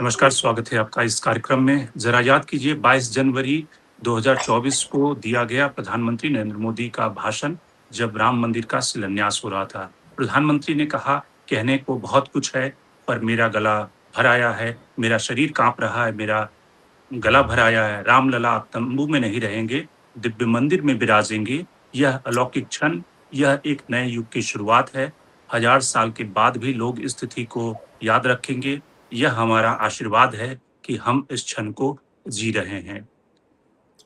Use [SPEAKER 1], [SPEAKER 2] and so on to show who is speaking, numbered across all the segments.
[SPEAKER 1] नमस्कार, स्वागत है आपका इस कार्यक्रम में। ज़रा याद कीजिए 22 जनवरी 2024 को दिया गया प्रधानमंत्री नरेंद्र मोदी का भाषण, जब राम मंदिर का शिलान्यास हो रहा था। प्रधानमंत्री ने कहा, कहने को बहुत कुछ है, पर मेरा गला भर आया है, मेरा शरीर काँप रहा है, मेरा गला भर आया है। रामलला अब तंबू में नहीं रहेंगे, दिव्य मंदिर में विराजेंगे। यह अलौकिक क्षण, यह एक नए युग की शुरुआत है। 1000 साल के बाद भी लोग इस तिथि को याद रखेंगे। यह हमारा आशीर्वाद है कि हम इस क्षण को जी रहे हैं।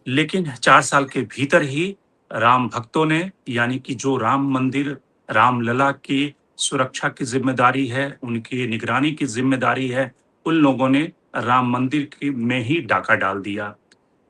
[SPEAKER 1] लेकिन 4 साल के भीतर ही राम भक्तों ने, यानी कि जो राम मंदिर, रामलला की सुरक्षा की ज़िम्मेदारी है, उनकी निगरानी की ज़िम्मेदारी है, उन लोगों ने राम मंदिर की में ही डाका डाल दिया।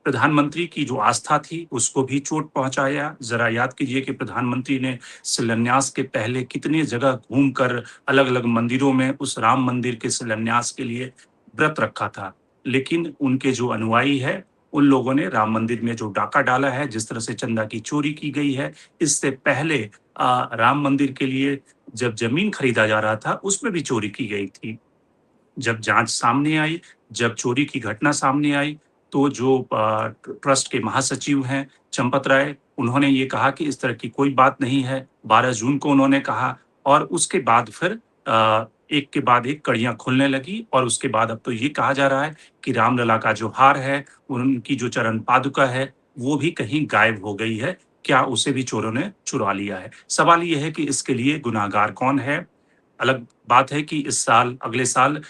[SPEAKER 1] प्रधानमंत्री की जो आस्था थी, उसको भी चोट पहुँचाया। ज़रा याद कीजिए कि प्रधानमंत्री ने शिलान्यास के पहले कितनी जगह घूमकर अलग-अलग मंदिरों में उस राम मंदिर के शिलान्यास के लिए व्रत रखा था। लेकिन उनके जो अनुयायी हैं, उन लोगों ने राम मंदिर में जो डाका डाला है, जिस तरह से चंदा की चोरी की गई है, इससे पहले राम मंदिर के लिए जब ज़मीन खरीदा जा रहा था, उसमें भी चोरी की गई थी। जब जाँच सामने आई, जब चोरी की घटना सामने आई, तो जो ट्रस्ट के महासचिव हैं चंपत राय, उन्होंने ये कहा कि इस तरह की कोई बात नहीं है। 12 जून को उन्होंने कहा और उसके बाद फिर एक के बाद एक कड़ियाँ खुलने लगी और उसके बाद अब तो ये कहा जा रहा है कि रामलला का जो हार है, उनकी जो चरण पादुका है, वो भी कहीं गायब हो गई है। क्या उसे भी चोरों ने चुरा लिया है? सवाल ये है कि इसके लिए गुनाहगार कौन है? अलग बात है कि इस साल अगले साल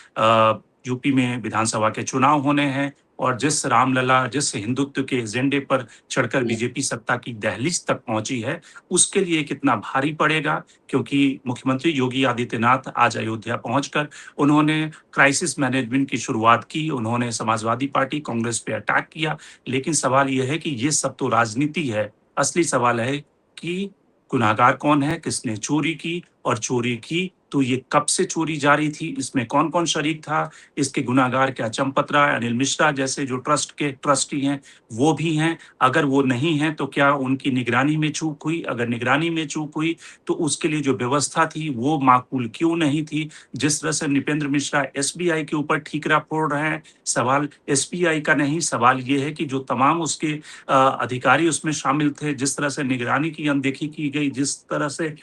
[SPEAKER 1] यूपी में विधानसभा के चुनाव होने हैं और जिस रामलला, जिस हिंदुत्व के एजेंडे पर चढ़कर बीजेपी सत्ता की दहलीज तक पहुंची है, उसके लिए कितना भारी पड़ेगा, क्योंकि मुख्यमंत्री योगी आदित्यनाथ आज अयोध्या पहुंचकर उन्होंने क्राइसिस मैनेजमेंट की शुरुआत की, उन्होंने समाजवादी पार्टी, कांग्रेस पे अटैक किया। लेकिन सवाल ये है कि ये सब तो राजनीति है। असली सवाल है कि गुनाहगार कौन है, किसने चोरी की और चोरी की तो ये कब से चोरी जारी थी, इसमें कौन-कौन शरीक था, इसके गुनाहगार क्या चंपत राय, अनिल मिश्रा जैसे जो ट्रस्ट के ट्रस्टी हैं, वो भी हैं? अगर वो नहीं हैं, तो क्या उनकी निगरानी में चूक हुई? अगर निगरानी में चूक हुई, तो उसके लिए जो व्यवस्था थी, वो माकूल क्यों नहीं थी? जिस तरह से नृपेंद्र मिश्रा एसबीआई के ऊपर ठीकरा फोड़ रहे हैं, सवाल एसबीआई का नहीं, सवाल ये है कि जो तमाम उसके अधिकारी उसमें शामिल थे, जिस तरह से निगरानी की अनदेखी की गई, जिस तरह से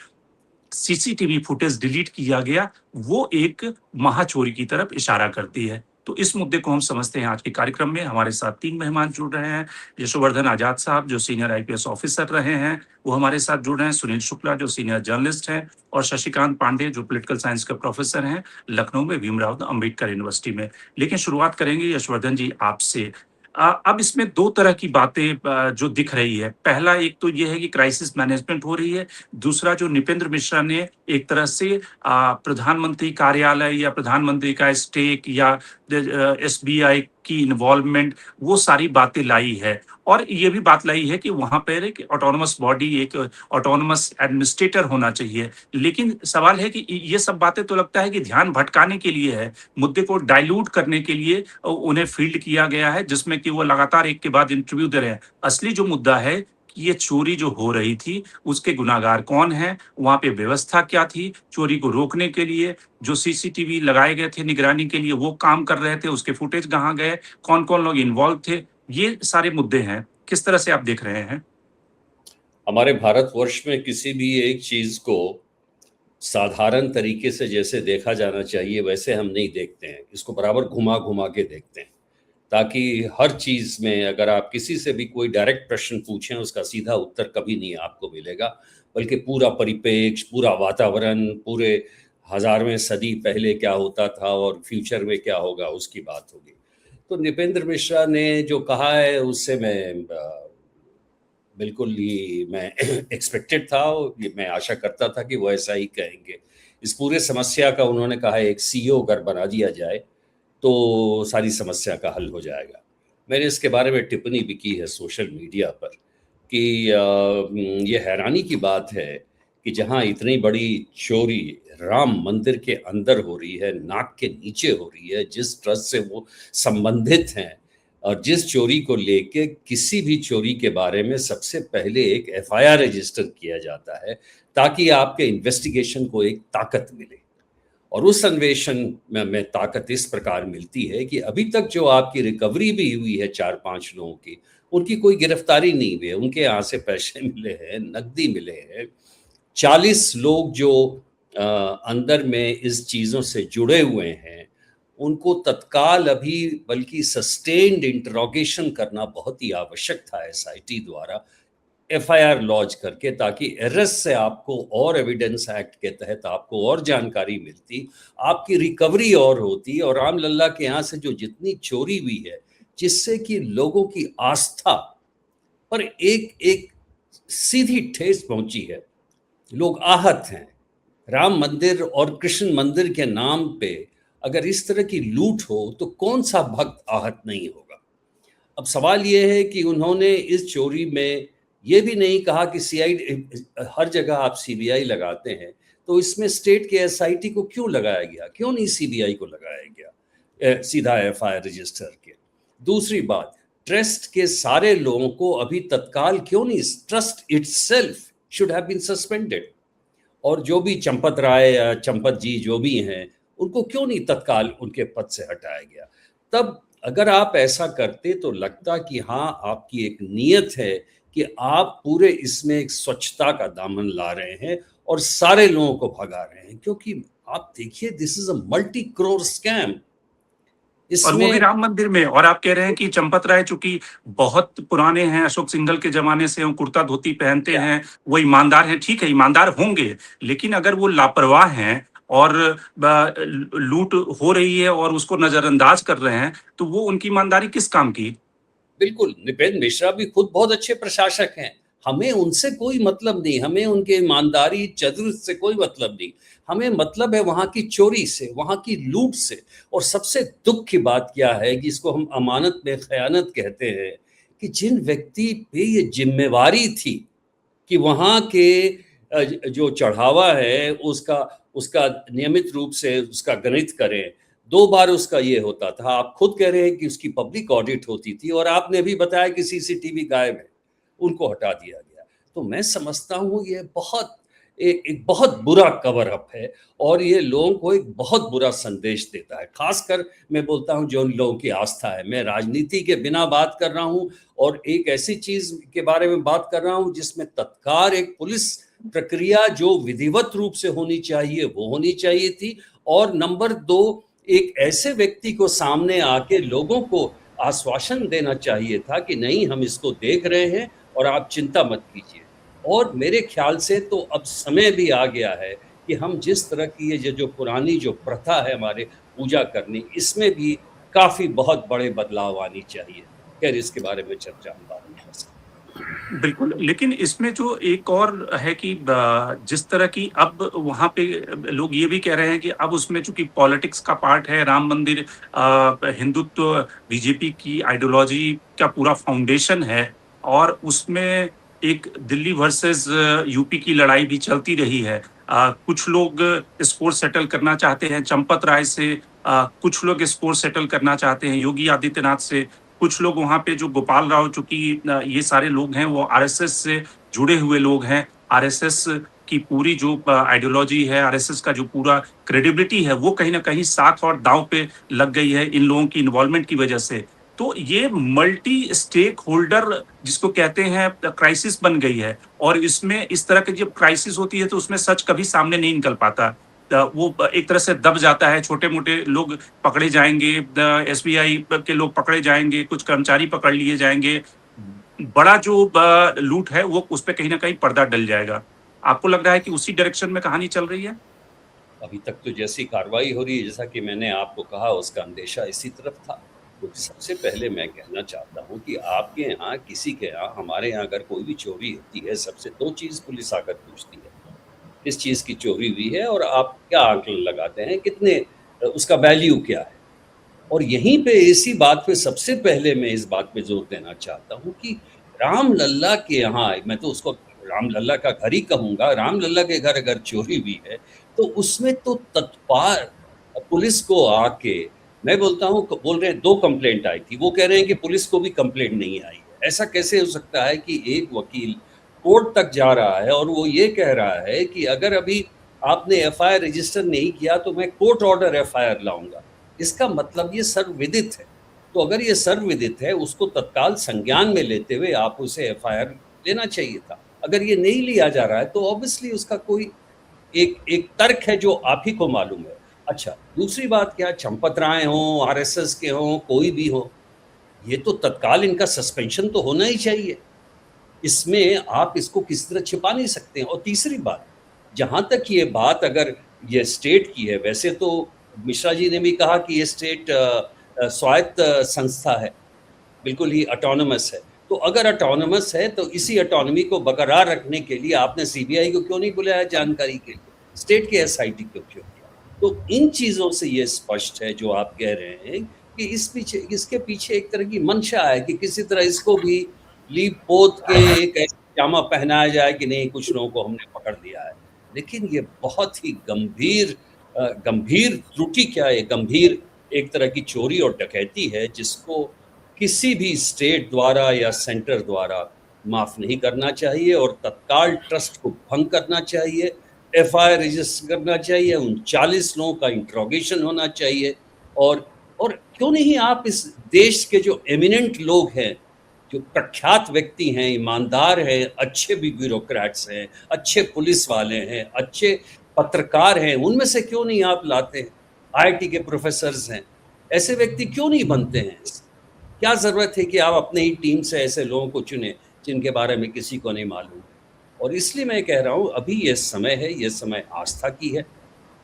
[SPEAKER 1] सीसीटीवी फुटेज डिलीट किया गया, वो एक महाचोरी की तरफ इशारा करती है। तो इस मुद्दे को हम समझते हैं आज के कार्यक्रम में। हमारे साथ 3 मेहमान जुड़ रहे हैं। यशोवर्धन आज़ाद साहब जो सीनियर आईपीएस ऑफिसर रहे हैं, वो हमारे साथ जुड़ रहे हैं। सुनील शुक्ला जो सीनियर जर्नलिस्ट हैं और शशिकांत पांडे जो पॉलिटिकल साइंस के प्रोफेसर हैं, लखनऊ में भीमराव अम्बेडकर यूनिवर्सिटी में। लेकिन शुरुआत करेंगे यशवर्धन जी आपसे। अब इसमें 2 तरह की बातें जो दिख रही है। पहला एक तो ये है कि क्राइसिस मैनेजमेंट हो रही है। दूसरा जो नृपेंद्र मिश्रा ने एक तरह से प्रधानमंत्री कार्यालय या प्रधानमंत्री का स्टेक या एसबीआई की इन्वॉल्वमेंट, वो सारी बातें लाई है और ये भी बात लाई है कि वहां पर एक ऑटोनोमस बॉडी, एक ऑटोनोमस एडमिनिस्ट्रेटर होना चाहिए। लेकिन सवाल है कि ये सब बातें तो लगता है कि ध्यान भटकाने के लिए है, मुद्दे को डाइल्यूट करने के लिए उन्हें फील्ड किया गया है, जिसमें कि वो लगातार एक के बाद इंटरव्यू दे रहे हैं। असली जो मुद्दा है कि ये चोरी जो हो रही थी, उसके गुनाहगार कौन हैं? वहाँ पे व्यवस्था क्या थी? चोरी को रोकने के लिए जो सीसीटीवी लगाए गए थे निगरानी के लिए, वो काम कर रहे थे, उसके फुटेज कहाँ गए? कौन-कौन लोग इन्वॉल्व थे? ये सारे मुद्दे हैं। किस तरह से आप देख रहे हैं?
[SPEAKER 2] हमारे भारतवर्ष में किसी भी एक चीज को साधारण तरीके से जैसे देखा जाना चाहिए वैसे हम नहीं देखते हैं। इसको बराबर घुमा घुमा के देखते हैं, ताकि हर चीज में अगर आप किसी से भी कोई डायरेक्ट प्रश्न पूछें उसका सीधा उत्तर कभी नहीं आपको मिलेगा, बल्कि पूरा परिप्रेक्ष्य, पूरा वातावरण, पूरे 1000वें सदी पहले क्या होता था और फ्यूचर में क्या होगा उसकी बात होगी। तो नृपेंद्र मिश्रा ने जो कहा है उससे मैं बिल्कुल ही मैं एक्सपेक्टेड था, और ये मैं आशा करता था कि वो ऐसा ही कहेंगे। इस पूरे समस्या का उन्होंने कहा एक सीईओ अगर बना दिया जाए तो सारी समस्या का हल हो जाएगा। मैंने इसके बारे में टिप्पणी भी की है सोशल मीडिया पर कि ये हैरानी की बात है कि जहाँ इतनी बड़ी चोरी राम मंदिर के अंदर हो रही है, नाक के नीचे हो रही है, जिस ट्रस्ट से वो संबंधित हैं, और जिस चोरी को लेके किसी भी चोरी के बारे में सबसे पहले एक एफआईआर रजिस्टर किया जाता है ताकि आपके इन्वेस्टिगेशन को एक ताकत मिले। और उस अन्वेषण में ताकत इस प्रकार मिलती है कि अभी तक जो आपकी रिकवरी भी हुई है 4-5 लोगों की, उनकी कोई गिरफ्तारी नहीं हुई है, उनके यहाँ से पैसे मिले हैं, नकदी मिले हैं। 40 लोग जो अंदर में इस चीज़ों से जुड़े हुए हैं, उनको तत्काल अभी बल्कि सस्टेन्ड इंटरोगेशन करना बहुत ही आवश्यक था एसआईटी द्वारा, एफआईआर लॉन्च करके, ताकि अरेस्ट से आपको और एविडेंस एक्ट के तहत आपको और जानकारी मिलती, आपकी रिकवरी और होती, और राम लल्ला के यहाँ से जो जितनी चोरी हुई है, जिससे कि लोगों की आस्था पर एक एक सीधी ठेस पहुंची है। लोग आहत हैं। राम मंदिर और कृष्ण मंदिर के नाम पे अगर इस तरह की लूट हो तो कौन सा भक्त आहत नहीं होगा। अब सवाल ये है कि उन्होंने इस चोरी में ये भी नहीं कहा कि सीआईडी, हर जगह आप सीबीआई लगाते हैं, तो इसमें स्टेट के एसआईटी को क्यों लगाया गया, क्यों नहीं सीबीआई को लगाया गया सीधा एफआईआर रजिस्टर के। दूसरी बात, ट्रस्ट के सारे लोगों को अभी तत्काल क्यों नहीं, trust itself should have been suspended, और जो भी चंपत राय या चंपत जी जो भी हैं, उनको क्यों नहीं तत्काल उनके पद से हटाया गया। तब अगर आप ऐसा करते तो लगता कि हाँ, आपकी एक नीयत है कि आप पूरे इसमें एक स्वच्छता का दामन ला रहे हैं और सारे लोगों को भगा रहे हैं, क्योंकि आप देखिए this is a multi crore scam.
[SPEAKER 1] और वो भी
[SPEAKER 2] इसमें
[SPEAKER 1] राम मंदिर में। और आप कह रहे हैं कि चंपत राय चूंकि बहुत पुराने हैं, अशोक सिंघल के जमाने से वो कुर्ता धोती पहनते
[SPEAKER 2] क्या
[SPEAKER 1] हैं, वो ईमानदार हैं, ठीक है ईमानदार होंगे, लेकिन अगर वो लापरवाह हैं और लूट हो रही है और उसको नजरअंदाज कर रहे हैं, तो वो उनकी ईमानदारी किस काम की।
[SPEAKER 2] बिल्कुल, नृपेंद्र मिश्रा भी खुद बहुत अच्छे प्रशासक हैं। हमें उनसे कोई मतलब नहीं, हमें उनके ईमानदारी चतुर से कोई मतलब नहीं, हमें मतलब है वहाँ की चोरी से, वहाँ की लूट से। और सबसे दुख की बात क्या है कि इसको हम अमानत में खयानत कहते हैं, कि जिन व्यक्ति पे ये जिम्मेवारी थी कि वहाँ के जो चढ़ावा है उसका उसका नियमित रूप से उसका गणित करें। 2 बार उसका ये होता था। आप खुद कह रहे हैं कि उसकी पब्लिक ऑडिट होती थी, और आपने भी बताया कि सीसीटीवी गायब है, उनको हटा दिया गया। तो मैं समझता हूँ ये बहुत एक बहुत बुरा कवर अप है, और ये लोगों को एक बहुत बुरा संदेश देता है। खासकर मैं बोलता हूँ जो उन लोगों की आस्था है। मैं राजनीति के बिना बात कर रहा हूँ, और एक ऐसी चीज के बारे में बात कर रहा हूँ जिसमें तत्काल एक पुलिस प्रक्रिया जो विधिवत रूप से होनी चाहिए वो होनी चाहिए थी। और नंबर 2, एक ऐसे व्यक्ति को सामने आके लोगों को आश्वासन देना चाहिए था कि नहीं, हम इसको देख रहे हैं और आप चिंता मत कीजिए। और मेरे ख्याल से तो अब समय भी आ गया है कि हम जिस तरह की ये जो पुरानी जो प्रथा है हमारे पूजा करनी, इसमें भी काफी बहुत बड़े बदलाव आनी चाहिए। खैर, इसके बारे में चर्चा हम बाद में कर सकते
[SPEAKER 1] बिल्कुल, लेकिन इसमें जो एक और है कि जिस तरह की अब वहाँ पे लोग ये भी कह रहे हैं कि अब उसमें चूंकि पॉलिटिक्स का पार्ट है, राम मंदिर हिंदुत्व बीजेपी की आइडियोलॉजी का पूरा फाउंडेशन है, और उसमें एक दिल्ली वर्सेस यूपी की लड़ाई भी चलती रही है। कुछ लोग स्कोर सेटल करना चाहते हैं चंपत राय से, कुछ लोग स्कोर सेटल करना चाहते हैं योगी आदित्यनाथ से, कुछ लोग वहाँ पे जो गोपाल राव, चूंकि ये सारे लोग हैं वो आरएसएस से जुड़े हुए लोग हैं, आरएसएस की पूरी जो आइडियोलॉजी है, आरएसएस का जो पूरा क्रेडिबिलिटी है, वो कहीं ना कहीं साथ और दांव पे लग गई है इन लोगों की इन्वॉल्वमेंट की वजह से। तो ये मल्टी स्टेक होल्डर जिसको कहते हैं क्राइसिस बन गई है, और इसमें इस तरह की जब क्राइसिस होती है तो उसमें सच कभी सामने नहीं निकल पाता। वो एक तरह से दब जाता है, छोटे मोटे लोग पकड़े जाएंगे, एसबीआई के लोग पकड़े जाएंगे, कुछ कर्मचारी पकड़ लिए जाएंगे, बड़ा जो लूट है वो उस पर कहीं ना कहीं पर्दा डल जाएगा। आपको लग रहा है कि उसी डायरेक्शन में कहानी चल रही है।
[SPEAKER 2] अभी तक तो जैसी कार्रवाई हो रही है, जैसा कि मैंने आपको कहा, उसका अंदेशा इसी तरफ था। तो सबसे पहले मैं कहना चाहता हूँ कि आपके यहाँ, किसी के यहाँ, हमारे यहाँ अगर कोई भी चोरी होती है, सबसे 2 चीज़ पुलिस आकर पूछती है, किस चीज़ की चोरी हुई है और आप क्या आकलन लगाते हैं, कितने उसका वैल्यू क्या है। और यहीं पे इसी बात पे सबसे पहले मैं इस बात पे जोर देना चाहता हूँ कि राम लल्ला के यहाँ, मैं तो उसको राम लल्ला का घर ही कहूँगा, राम लल्ला के घर अगर चोरी हुई है तो उसमें तो तत्काल पुलिस को आके, मैं बोलता हूँ, बोल रहे हैं 2 कंप्लेंट आई थी, वो कह रहे हैं कि पुलिस को भी कंप्लेंट नहीं आई है। ऐसा कैसे हो सकता है कि एक वकील कोर्ट तक जा रहा है और वो ये कह रहा है कि अगर अभी आपने एफआईआर रजिस्टर नहीं किया तो मैं कोर्ट ऑर्डर एफआईआर लाऊंगा। इसका मतलब ये सर्वविदित है। तो अगर ये सर्वविदित है, उसको तत्काल संज्ञान में लेते हुए आप उसे एफआईआर लेना चाहिए था। अगर ये नहीं लिया जा रहा है तो ऑब्वियसली उसका कोई एक एक तर्क है जो आप ही को मालूम है। अच्छा, दूसरी बात क्या, चंपत राय हों, आरएसएस के हों, कोई भी हो, ये तो तत्काल इनका सस्पेंशन तो होना ही चाहिए। इसमें आप इसको किसी तरह छिपा नहीं सकते हैं। और तीसरी बात, जहाँ तक ये बात अगर ये स्टेट की है, वैसे तो मिश्रा जी ने भी कहा कि ये स्टेट स्वायत्त संस्था है, बिल्कुल ही ऑटोनोमस है। तो अगर ऑटोनोमस है तो इसी ऑटोनॉमी को बरकरार रखने के लिए आपने सीबीआई को क्यों नहीं बुलाया जानकारी के लिए? स्टेट के एसआईटी को क्यों किया? तो इन चीज़ों से ये स्पष्ट है जो आप कह रहे हैं कि इसके पीछे एक तरह की मंशा है कि किसी तरह इसको भी लीप पोत के एक ऐसा जामा पहनाया जाए कि नहीं, कुछ लोगों को हमने पकड़ लिया है। लेकिन ये बहुत ही गंभीर त्रुटि, क्या है, गंभीर एक तरह की चोरी और डकैती है जिसको किसी भी स्टेट द्वारा या सेंटर द्वारा माफ नहीं करना चाहिए और तत्काल ट्रस्ट को भंग करना चाहिए, एफआईआर रजिस्टर करना चाहिए, उन 40 लोगों का इंट्रोगेशन होना चाहिए। और और क्यों नहीं आप इस देश के जो एमिनेंट लोग हैं, जो प्रख्यात व्यक्ति हैं, ईमानदार हैं, अच्छे भी ब्यूरोक्रेट्स हैं, अच्छे पुलिस वाले हैं, अच्छे पत्रकार हैं, उनमें से क्यों नहीं आप लाते हैं? आईआईटी के प्रोफेसर्स हैं, ऐसे व्यक्ति क्यों नहीं बनते हैं? क्या ज़रूरत है कि आप अपने ही टीम से ऐसे लोगों को चुनें जिनके बारे में किसी को नहीं मालूम? और इसलिए मैं कह रहा हूँ अभी ये समय है, ये समय आस्था की है।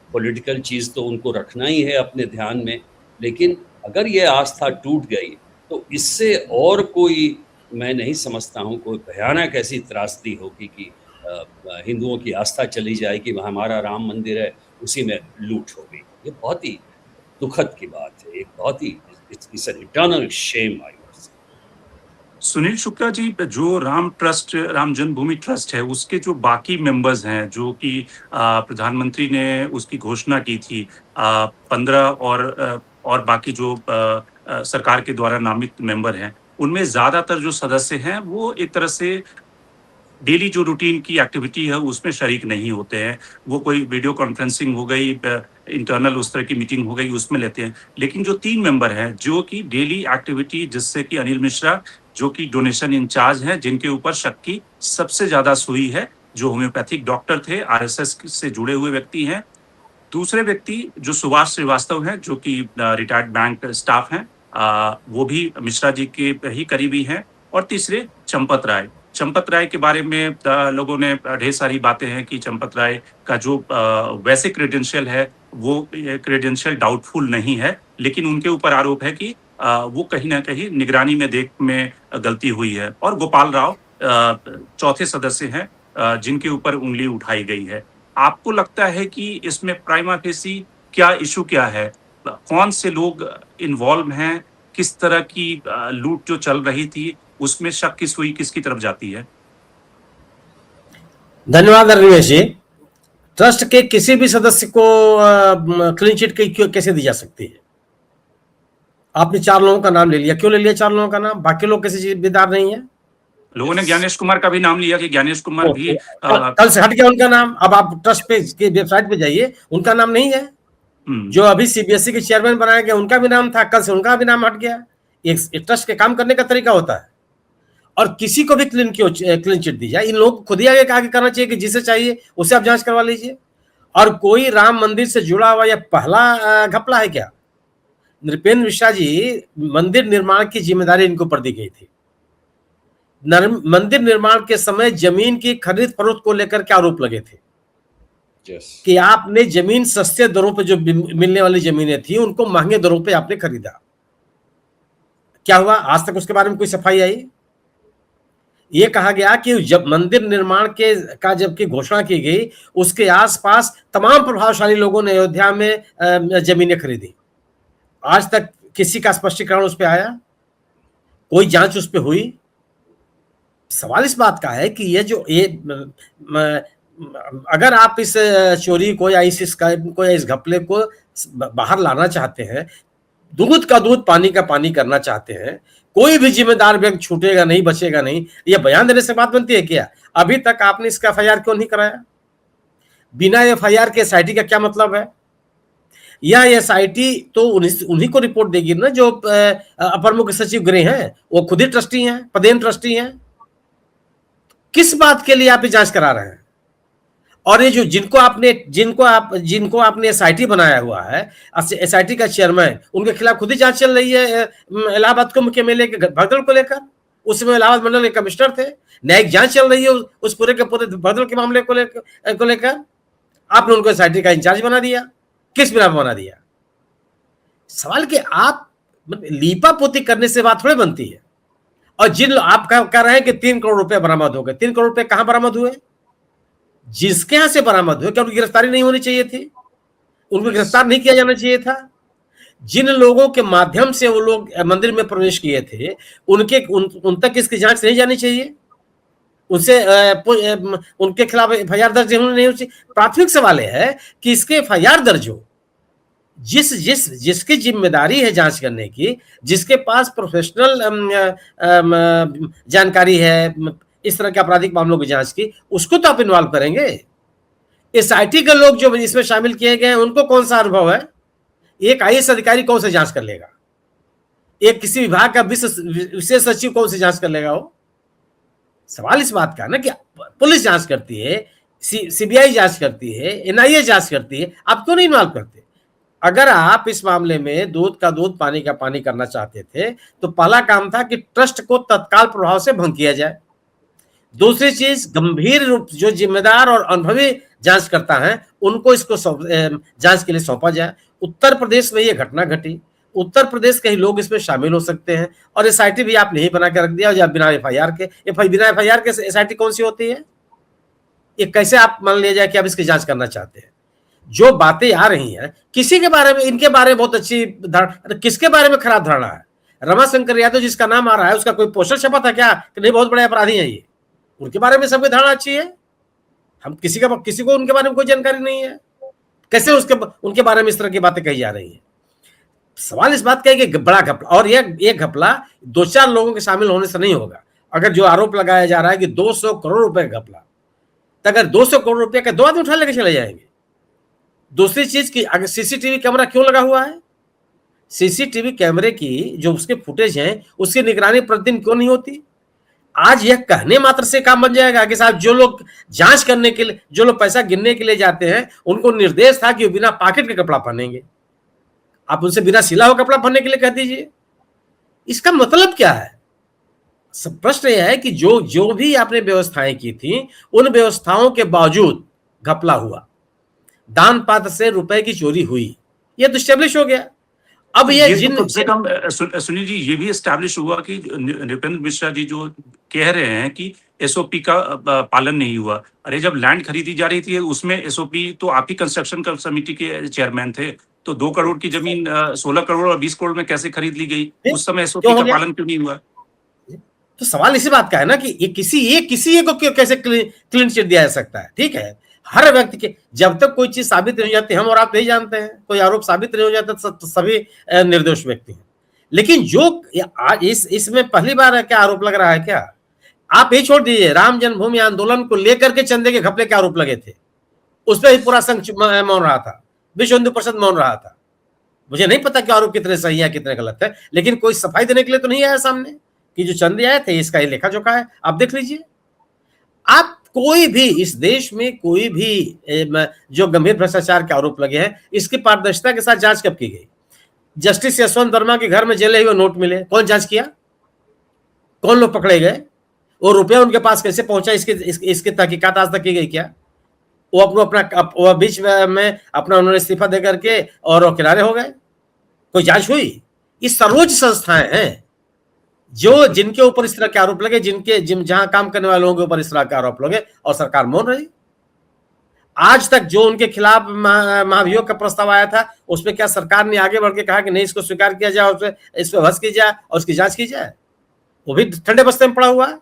[SPEAKER 2] पॉलिटिकल चीज़ तो उनको रखना ही है अपने ध्यान में, लेकिन अगर ये आस्था टूट गई तो इससे और कोई, मैं नहीं समझता हूँ कोई भयानक ऐसी त्रासदी होगी कि हिंदुओं की आस्था चली जाए कि हमारा राम मंदिर है, उसी में लूट हो गई। ये बहुत ही दुखद की बात है, एक बहुत ही, it's an eternal shame I would say.
[SPEAKER 1] Sunil Shukla ji, जो राम जन्मभूमि ट्रस्ट है, उसके जो बाकी मेंबर्स हैं, जो कि प्रधानमंत्री ने उसकी घोषणा की थी, 15 और बाकी जो सरकार के द्वारा नामित मेंबर हैं, उनमें ज्यादातर जो सदस्य हैं वो एक तरह से डेली जो रूटीन की एक्टिविटी है उसमें शरीक नहीं होते हैं। वो कोई वीडियो कॉन्फ्रेंसिंग हो गई, इंटरनल उस तरह की मीटिंग हो गई, उसमें लेते हैं। लेकिन जो 3 मेंबर हैं जो कि डेली एक्टिविटी, जिससे कि अनिल मिश्रा जो कि डोनेशन इंचार्ज हैं, जिनके ऊपर शक की सबसे ज्यादा सुई है, जो होम्योपैथिक डॉक्टर थे, आरएसएस से जुड़े हुए व्यक्ति हैं। दूसरे व्यक्ति जो सुभाष श्रीवास्तव हैं, जो कि रिटायर्ड बैंक स्टाफ हैं, वो भी मिश्रा जी के ही करीबी हैं। और तीसरे चंपत राय के बारे में लोगों ने ढेर सारी बातें हैं कि चंपत राय का जो वैसे क्रेडेंशियल है वो क्रेडेंशियल डाउटफुल नहीं है, लेकिन उनके ऊपर आरोप है कि वो कहीं ना कहीं निगरानी में गलती हुई है। और गोपाल राव चौथे सदस्य हैं जिनके ऊपर उंगली उठाई गई है। आपको लगता है कि इसमें प्राइमा फेसी क्या इशू क्या है? कौन से लोग इन्वॉल्व हैं? किस तरह की लूट जो चल रही थी उसमें शक की सुई किसकी तरफ जाती है?
[SPEAKER 3] धन्यवाद रमेश जी। ट्रस्ट के किसी भी सदस्य को क्लीन चिट कैसे दी जा सकती है? आपने 4 लोगों का नाम ले लिया, क्यों ले लिया 4 लोगों का नाम? बाकी लोग किसी जिम्मेदार नहीं है?
[SPEAKER 1] लोगों ने ज्ञानेश कुमार का भी नाम लिया कि ज्ञानेश कुमार भी
[SPEAKER 3] कल से हट गया उनका नाम। अब आप ट्रस्ट पे की वेबसाइट पे जाइए, उनका नाम नहीं है। जो अभी सीबीएसई के चेयरमैन बनाया गया उनका भी नाम था, कल से उनका भी नाम हट गया। एक ट्रस्ट के काम करने का तरीका होता है। और किसी को भी क्लीन चिट दी जाए, इन लोगों को खुद ही आगे करना चाहिए कि जिसे चाहिए उसे आप जांच करवा लीजिए। और कोई राम मंदिर से जुड़ा हुआ यह पहला घपला है क्या? नृपेंद्र मिश्रा जी, मंदिर निर्माण की जिम्मेदारी इनको पर दी गई थी। मंदिर निर्माण के समय जमीन की खरीद फरोख्त को लेकर क्या आरोप लगे थे? कि आपने जमीन सस्ते दरों पे, जो मिलने वाली जमीनें थी उनको महंगे दरों पे आपने खरीदा। क्या हुआ? आज तक उसके बारे में कोई सफाई आई? ये कहा गया कि जब मंदिर निर्माण का जबकि घोषणा की गई, उसके आसपास तमाम प्रभावशाली लोगों ने अयोध्या में जमीनें खरीदी। आज तक किसी का स्पष्टीकरण उस पर आया? कोई जांच उस पर हुई? सवाल इस बात का है कि अगर आप इस चोरी को या इस स्कैम को या इस घपले को बाहर लाना चाहते हैं, दूध का दूध पानी का पानी करना चाहते हैं, कोई भी जिम्मेदार व्यक्ति छूटेगा नहीं, बचेगा नहीं, ये बयान देने से बात बनती है क्या? अभी तक आपने इसका एफआईआर क्यों नहीं कराया? बिना एफआईआर के एसआईटी का क्या मतलब है? यह एसआईटी तो उन्हीं को रिपोर्ट देगी ना जो अपर मुख्य सचिव गृह हैं, वो खुद ही ट्रस्टी हैं, पदेन ट्रस्टी हैं। किस बात के लिए आप ये जांच करा रहे हैं? और ये जो जिनको आपने एसआईटी बनाया हुआ है, एसआईटी का चेयरमैन, उनके खिलाफ खुद ही जांच चल रही है इलाहाबाद कुंभ के मेले के भगदड़ को लेकर। उस समय इलाहाबाद मंडल के कमिश्नर थे, न्यायिक जांच चल रही है उस पूरे के पूरे भगदड़ के मामले को लेकर। आपने उनको एसआईटी का इंचार्ज बना दिया, किस बिना बना दिया? सवाल कि आप लीपा पोती करने से बात थोड़ी बनती है। और जिन आप कह रहे हैं कि 3 करोड़ रुपए बरामद हो गए, 3 करोड़ रुपए कहां बरामद हुए? जिसके यहां से बरामद हुए, क्या उनकी गिरफ्तारी नहीं होनी चाहिए थी? उनको गिरफ्तार नहीं किया जाना चाहिए था? जिन लोगों के माध्यम से वो लोग मंदिर में प्रवेश किए थे, उन तक इसकी जांच नहीं जानी चाहिए? उनसे उनके खिलाफ एफआईआर दर्ज नहीं होनी चाहिए? प्राथमिक सवाल है कि इसके एफआईआर दर्ज हो, जिसकी जिम्मेदारी है जांच करने की, जिसके पास प्रोफेशनल जानकारी है इस तरह के आपराधिक मामलों की जांच की, उसको तो आप इन्वॉल्व करेंगे। एसआईटी के लोग जो इसमें शामिल किए गए हैं, उनको कौन सा अनुभव है? एक आईएएस अधिकारी कौन से जांच कर लेगा? एक किसी विभाग का विशेष सचिव कौन से जांच कर लेगा? वो सवाल इस बात का ना कि पुलिस जांच करती है, सीबीआई जांच करती है, एनआईए जांच करती है, आप क्यों नहीं इन्वॉल्व करते? अगर आप इस मामले में दूध का दूध पानी का पानी करना चाहते थे, तो पहला काम था कि ट्रस्ट को तत्काल प्रभाव से भंग किया जाए। दूसरी चीज, गंभीर रूप जो जिम्मेदार और अनुभवी जांच करता है, उनको इसको जांच के लिए सौंपा जाए। उत्तर प्रदेश में ये घटना घटी, उत्तर प्रदेश के ही लोग इसमें शामिल हो सकते हैं, और एसआईटी भी आप नहीं बना के रख दिया, या बिना एफआईआर के एसआईटी कौन सी होती है? ये कैसे आप मान लिया जाए कि आप इसकी जांच करना चाहते हैं? जो बातें आ रही हैं किसी के बारे में, इनके बारे में बहुत अच्छी धारणा, किसके बारे में खराब धारणा है? रमाशंकर यादव जिसका नाम आ रहा है, उसका कोई पोस्टर छपा था क्या कि नहीं बहुत बड़े अपराधी हैं ये? उनके बारे में सबकी धारणा अच्छी है। हम किसी को उनके बारे में कोई जानकारी नहीं है, कैसे उनके बारे में इस तरह की बातें कही जा रही है? सवाल इस बात का है कि बड़ा घपला, और यह घपला 2-4 लोगों के शामिल होने से नहीं होगा। अगर जो आरोप लगाया जा रहा है कि 200 करोड़ रुपए का घपला, तो अगर 200 करोड़ रुपए का 2 आदमी उठा लेके चले जाएंगे। दूसरी चीज की, अगर सीसीटीवी कैमरा क्यों लगा हुआ है? सीसीटीवी कैमरे की जो उसके फुटेज हैं, उसकी निगरानी प्रतिदिन क्यों नहीं होती? आज यह कहने मात्र से काम बन जाएगा कि साहब जो लोग जांच करने के लिए, जो लोग पैसा गिनने के लिए जाते हैं, उनको निर्देश था कि वो बिना पॉकेट के कपड़ा पहनेंगे। आप उनसे बिना सिला हुआ कपड़ा पहनने के लिए कह दीजिए। इसका मतलब क्या है? सब प्रश्न यह है कि जो भी आपने व्यवस्थाएं की थी, उन व्यवस्थाओं के बावजूद घपला हुआ, दान पात्र से रुपए की चोरी हुई, यह तो स्टैब्लिश हो गया। अब ये
[SPEAKER 1] कम से कम सुनील जी, ये भी एस्टैब्लिश हुआ कि नृपेंद्र मिश्रा जी जो कह रहे हैं कि एसओपी का पालन नहीं हुआ। अरे जब लैंड खरीदी जा रही थी, उसमें एसओपी तो आप ही कंस्ट्रक्शन का समिति के चेयरमैन थे, तो 2 करोड़ की जमीन 16 करोड़ और 20 करोड़ में कैसे खरीद ली गई? उस समय एसओपी का पालन क्यों नहीं हुआ?
[SPEAKER 3] तो सवाल इसी बात का है ना कि ये किसी एक को कैसे क्लीन चिट दिया जा सकता है? ठीक है, हर व्यक्ति के, जब तक कोई चीज साबित नहीं हो जाती, हम और आप नहीं जानते हैं, कोई आरोप साबित नहीं हो जाता तो सभी निर्दोष व्यक्ति हैं। लेकिन जो आज इसमें पहली बार क्या आरोप लग रहा है? क्या आप ये छोड़ दीजिए, राम जन्मभूमि आंदोलन को लेकर के चंदे के घपले के आरोप लगे थे, उस पर ही पूरा संघ मौन रहा था, विश्व हिंदू परिषद मौन रहा था। मुझे नहीं पता कि आरोप कितने सही है कितने गलत है, लेकिन कोई सफाई देने के लिए तो नहीं आया सामने कि जो चंदे आए थे इसका ये लेखा जोखा है, आप देख लीजिए। आप कोई भी इस देश में कोई भी जो गंभीर भ्रष्टाचार के आरोप लगे हैं, इसकी पारदर्शिता के साथ जांच कब की गई? जस्टिस यशवंत वर्मा के घर में जले हुए नोट मिले, कौन जांच किया? कौन लोग पकड़े गए? वो रुपया उनके पास कैसे पहुंचा, इसकी तहकीकात आज तक की गई क्या? वो अपना बीच में अपना उन्होंने इस्तीफा दे करके और वो किनारे हो गए? कोई जांच हुई? ये सर्वोच्च संस्थाएं हैं जो जिनके ऊपर इस तरह के आरोप लगे, जहां काम करने वाले लोगों के ऊपर इस तरह के आरोप लगे, और सरकार मौन रही। आज तक जो उनके खिलाफ महाभियोग का प्रस्ताव आया था, उसमें क्या सरकार ने आगे बढ़ के कहा कि नहीं इसको स्वीकार किया जाए, इस पर बहस की जाए और उसकी जांच की जाए? वो भी ठंडे बस्ते में पड़ा हुआ है।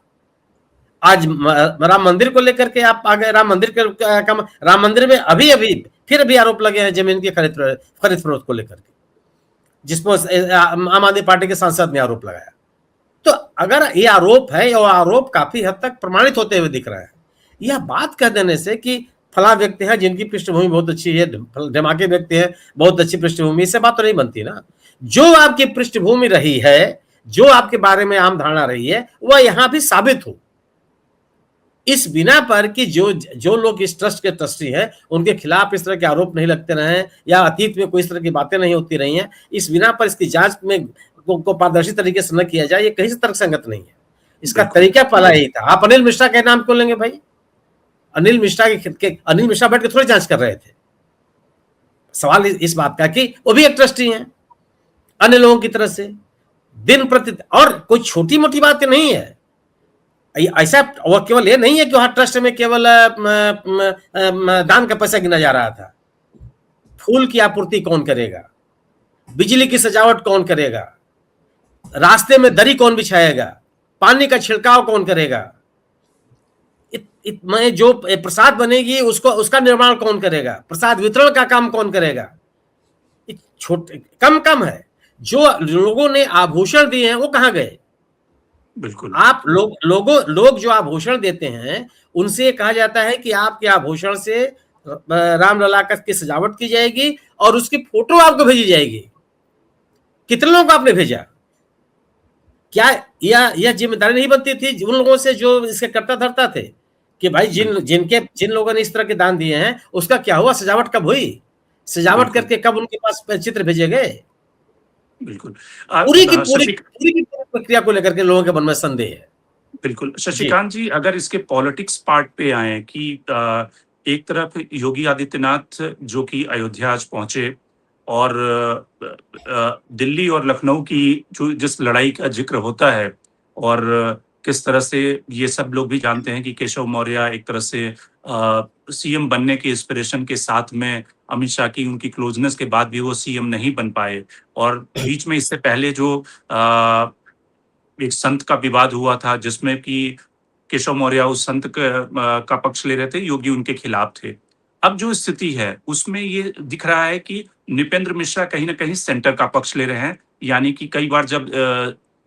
[SPEAKER 3] आज राम मंदिर को लेकर के आप आ गए, राम मंदिर में अभी आरोप लगे हैं जमीन की खरीद फरोख्त को लेकर के, जिसमें आम आदमी पार्टी के सांसद ने आरोप लगाया। तो अगर ये आरोप है और आरोप काफी हद तक प्रमाणित होते हुए दिख रहा है, यह बात कह देने से कि फला व्यक्ति है जिनकी पृष्ठभूमि बहुत अच्छी है, धमाके व्यक्ति है, बहुत अच्छी पृष्ठभूमि, इससे बात तो नहीं बनती ना। जो आपकी पृष्ठभूमि रही है, जो आपके बारे में आम धारणा रही है, वह यहां भी साबित हो। इस बिना पर कि जो लोग इस ट्रस्ट के ट्रस्टी हैं उनके खिलाफ इस तरह के आरोप नहीं लगते रहे या अतीत में कोई इस तरह की बातें नहीं होती रही हैं, इस बिना पर इसकी जांच में को पारदर्शी तरीके से न किया जाए, ये कहीं से तर्कसंगत नहीं है। इसका तरीका पहला यही था। आप अनिल मिश्रा के नाम क्यों लेंगे भाई? अनिल मिश्रा अनिल मिश्रा बैठ के थोड़ी जांच कर रहे थे। सवाल इस बात का कि वो भी एक ट्रस्टी हैं अन्य लोगों की तरह से, दिन प्रति, और कोई छोटी मोटी बात नहीं है ऐसा। और केवल ये नहीं है कि वहां ट्रस्ट में केवल दान का पैसा गिना जा रहा था। फूल की आपूर्ति कौन करेगा, बिजली की सजावट कौन करेगा, रास्ते में दरी कौन बिछाएगा, पानी का छिड़काव कौन करेगा, में जो प्रसाद बनेगी उसका निर्माण कौन करेगा, प्रसाद वितरण का काम कौन करेगा। छोटे कम है। जो लोगों ने आभूषण दिए हैं वो कहां गए?
[SPEAKER 1] बिल्कुल।
[SPEAKER 3] आप लोग जो आभूषण देते हैं उनसे कहा जाता है कि आपके आभूषण से रामलला की सजावट की जाएगी और उसकी फोटो आपको भेजी जाएगी। कितने लोगों को आपने भेजा? क्या यह जिम्मेदारी नहीं बनती थी उन लोगों से जो इसके करता धरता थे कि भाई जिन लोगों ने इस तरह के दान दिए हैं उसका क्या हुआ, सजावट कब हुई, सजावट करके कब उनके पास चित्र भेजे गए?
[SPEAKER 1] बिल्कुल।
[SPEAKER 3] पूरी प्रक्रिया को लेकर के लोगों के मन में संदेह है।
[SPEAKER 1] बिल्कुल। शशिकांत जी, अगर इसके पॉलिटिक्स पार्ट पे आए कि एक तरफ योगी आदित्यनाथ जो कि अयोध्या आज पहुंचे और दिल्ली और लखनऊ की जिस लड़ाई का जिक्र होता है और किस तरह से ये सब लोग भी जानते हैं कि केशव मौर्य एक तरह से सीएम बनने के इंस्पिरेशन के साथ में अमित शाह की उनकी क्लोजनेस के बाद भी वो सीएम नहीं बन पाए, और बीच में इससे पहले जो एक संत का विवाद हुआ था जिसमें कि केशव मौर्य उस संत का पक्ष ले रहे थे, योगी उनके खिलाफ थे। अब जो स्थिति है उसमें ये दिख रहा है कि नृपेंद्र मिश्रा कहीं ना कहीं सेंटर का पक्ष ले रहे हैं। यानी कि कई बार जब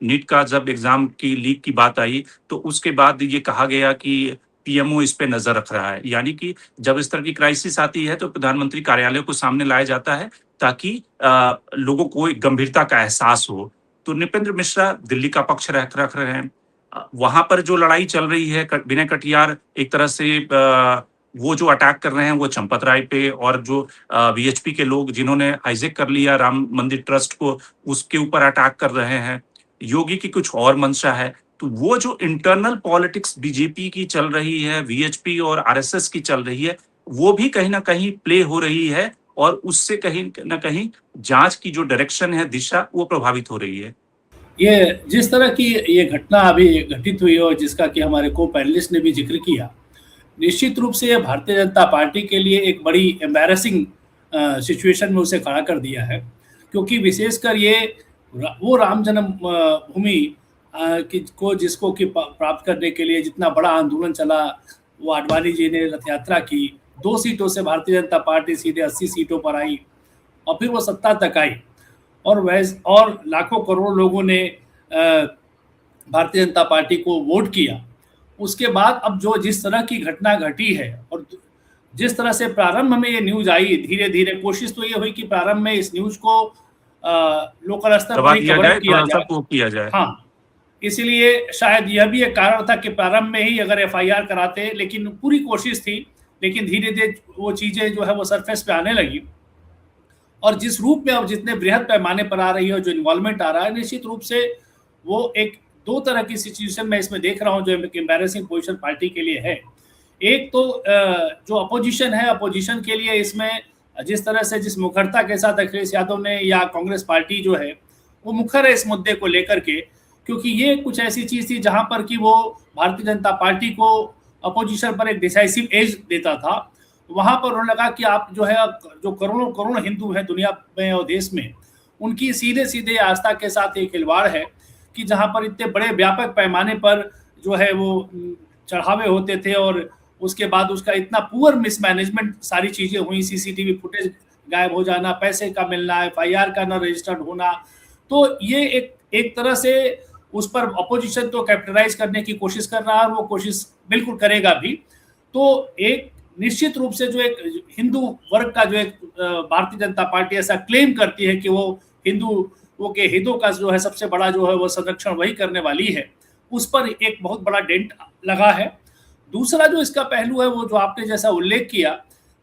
[SPEAKER 1] नीट का जब एग्जाम की लीक की बात आई तो उसके बाद ये कहा गया कि पीएमओ इस पे नजर रख रहा है। यानी कि जब इस तरह की क्राइसिस आती है तो प्रधानमंत्री कार्यालय को सामने लाया जाता है ताकि लोगों को एक गंभीरता का एहसास हो। तो नृपेंद्र मिश्रा दिल्ली का पक्ष रख रहे हैं। वहां पर जो लड़ाई चल रही है, विनय कटियार एक तरह से वो जो अटैक कर रहे हैं वो चंपत राय पे, और जो वीएचपी के लोग जिन्होंने हाईजेक कर लिया राम मंदिर ट्रस्ट को उसके ऊपर अटैक कर रहे हैं। योगी की कुछ और मंशा है। तो वो जो इंटरनल पॉलिटिक्स बीजेपी की चल रही है, वीएचपी और आरएसएस की चल रही है, वो भी कहीं ना कहीं प्ले हो रही है और उससे कहीं ना कहीं जांच की जो डायरेक्शन है, दिशा, वो प्रभावित हो रही है।
[SPEAKER 4] ये जिस तरह की ये घटना अभी घटित हुई और जिसका कि हमारे को पैनलिस्ट ने भी जिक्र किया, निश्चित रूप से भारतीय जनता पार्टी के लिए एक बड़ी एम्बैरेसिंग सिचुएशन में उसे खड़ा कर दिया है, क्योंकि विशेषकर ये वो राम जन्म भूमि को जिसको कि प्राप्त करने के लिए जितना बड़ा आंदोलन चला, वो आडवाणी जी ने रथ यात्रा की, 2 सीटों से भारतीय जनता पार्टी सीधे 80 सीटों पर आई और फिर वो सत्ता तक आई, और लाखों करोड़ों लोगों ने भारतीय जनता पार्टी को वोट किया। उसके बाद अब जो जिस तरह की घटना घटी है और जिस तरह से प्रारंभ में ये न्यूज आई, धीरे धीरे कोशिश तो ये हुई कि प्रारंभ में इस न्यूज को लोकल स्तर पर
[SPEAKER 1] किया जाए।
[SPEAKER 4] हाँ, इसलिए शायद यह भी एक कारण था कि प्रारंभ में ही अगर एफआईआर कराते, लेकिन पूरी कोशिश थी, लेकिन धीरे धीरे वो चीजें जो है वो सरफेस पे आने लगी और जिस रूप में अब जितने बृहद पैमाने पर आ रही है और जो इन्वॉल्वमेंट आ रहा है, निश्चित रूप से वो एक 2 तरह की सिचुएशन में इसमें देख रहा हूँ जो एक एम्बैरेसिंग पोजीशन पार्टी के लिए है। एक तो जो अपोजिशन है, अपोजिशन के लिए इसमें जिस तरह से जिस मुखरता के साथ अखिलेश यादव ने या कांग्रेस पार्टी जो है वो मुखर है इस मुद्दे को लेकर के, क्योंकि ये कुछ ऐसी चीज थी जहां पर कि वो भारतीय जनता पार्टी को अपोजिशन पर एक डिसाइसिव एज देता था। वहां पर उन्होंने लगा कि आप जो है जो करोड़ों हिंदू हैं दुनिया में और देश में, उनकी सीधे सीधे आस्था के साथ एक खिलवाड़ है कि जहां पर इतने बड़े व्यापक पैमाने पर जो है वो चढ़ावे होते थे और उसके बाद उसका इतना पुअर मिसमैनेजमेंट सारी चीजें हुई, सीसीटीवी फुटेज गायब हो जाना, पैसे का मिलना, एफआईआर का न रजिस्टर्ड होना, तो ये एक तरह से उस पर अपोजिशन तो कैपिटलाइज करने की कोशिश कर रहा है और वो कोशिश बिल्कुल करेगा भी। तो एक निश्चित रूप से जो एक हिंदू वर्ग का जो एक भारतीय जनता पार्टी ऐसा क्लेम करती है कि वो हिंदुओं के हितों का जो है सबसे बड़ा जो है वो संरक्षण वही करने वाली है, उस पर एक बहुत बड़ा डेंट लगा है। दूसरा जो इसका पहलू है वो जो आपने जैसा उल्लेख किया